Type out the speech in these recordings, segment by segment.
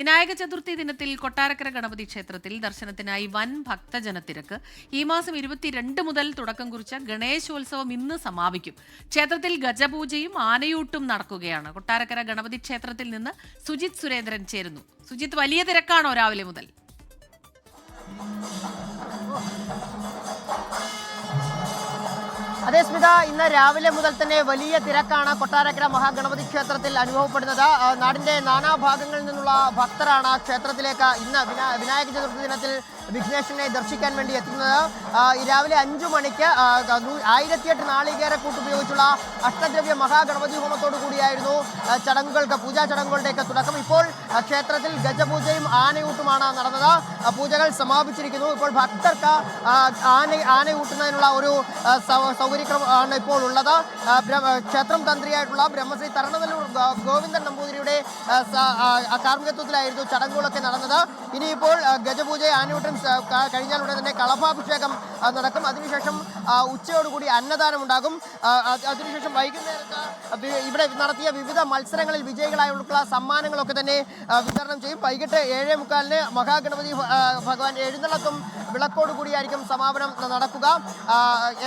വിനായക ചതുർത്ഥി ദിനത്തിൽ കൊട്ടാരക്കര ഗണപതി ക്ഷേത്രത്തിൽ ദർശനത്തിനായി വൻ ഭക്തജനത്തിരക്ക്. ഈ മാസം 22 മുതൽ തുടക്കം കുറിച്ച ഗണേശോത്സവം ഇന്ന് സമാപിക്കും. ക്ഷേത്രത്തിൽ ഗജപൂജയും ആനയൂട്ടും നടക്കുകയാണ്. കൊട്ടാരക്കര ഗണപതി ക്ഷേത്രത്തിൽ നിന്ന് സുജിത് സുരേന്ദ്രൻ ചേരുന്നു. സുജിത്, വലിയ തിരക്കാണോ രാവിലെ മുതൽ? അതേ സ്മിത, ഇന്ന് രാവിലെ മുതൽ തന്നെ വലിയ തിരക്കാണ് കൊട്ടാരക്കര മഹാഗണപതി ക്ഷേത്രത്തിൽ അനുഭവപ്പെടുന്നത്. നാടിന്റെ നാനാഭാഗങ്ങളിൽ നിന്നുള്ള ഭക്തരാണ് ക്ഷേത്രത്തിലേക്ക് ഇന്ന് വിനായക ചതുർത്ഥി ദിനത്തിൽ വിഘ്നേശ്വരനെ ദർശിക്കാൻ വേണ്ടി എത്തുന്നത്. ഈ രാവിലെ 5 മണിക്ക് 1008 നാളികേരക്കൂട്ട് ഉപയോഗിച്ചുള്ള അഷ്ടദ്രവ്യ മഹാഗണപതി ഹോമത്തോടു കൂടിയായിരുന്നു പൂജാ ചടങ്ങുകളുടെയൊക്കെ തുടക്കം. ഇപ്പോൾ ക്ഷേത്രത്തിൽ ഗജപൂജയും ആനയൂട്ടുമാണ് നടന്നത്. പൂജകൾ സമാപിച്ചിരിക്കുന്നു. ഇപ്പോൾ ഭക്തർക്ക് ആനയൂട്ടുന്നതിനുള്ള ഒരു സൗകര്യക്രമമാണ് ഇപ്പോൾ ഉള്ളത്. ക്ഷേത്രം തന്ത്രിയായിട്ടുള്ള ബ്രഹ്മശ്രീ തരണനല്ലൂർ ഗോവിന്ദൻ നമ്പൂതിരിയുടെ കാർമ്മികത്വത്തിലായിരുന്നു ചടങ്ങുകളൊക്കെ നടന്നത്. ഇനിയിപ്പോൾ ഗജപൂജ ആനയൂട്ടും കഴിഞ്ഞാൽ ഉടനെ തന്നെ കളഭാഭിഷേകം നടക്കും. അതിനുശേഷം ഉച്ചയോടുകൂടി അന്നദാനം ഉണ്ടാകും. അതിനുശേഷം വൈകുന്നേരത്ത് ഇവിടെ നടത്തിയ വിവിധ മത്സരങ്ങളിൽ വിജയികളായുള്ള സമ്മാനങ്ങളൊക്കെ തന്നെ വിതരണം ചെയ്യും. വൈകിട്ട് 7:45 മഹാഗണപതി ഭഗവാൻ എഴുന്നള്ളത്തും വിളക്കോടുകൂടിയായിരിക്കും സമാപനം നടക്കുക.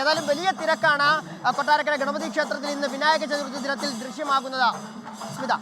ഏതായാലും വലിയ തിരക്കാണ് കൊട്ടാരക്കര ഗണപതി ക്ഷേത്രത്തിൽ ഇന്ന് വിനായക ചതുർത്ഥി ദിനത്തിൽ ദൃശ്യമാകുന്നത്. സ്മിത.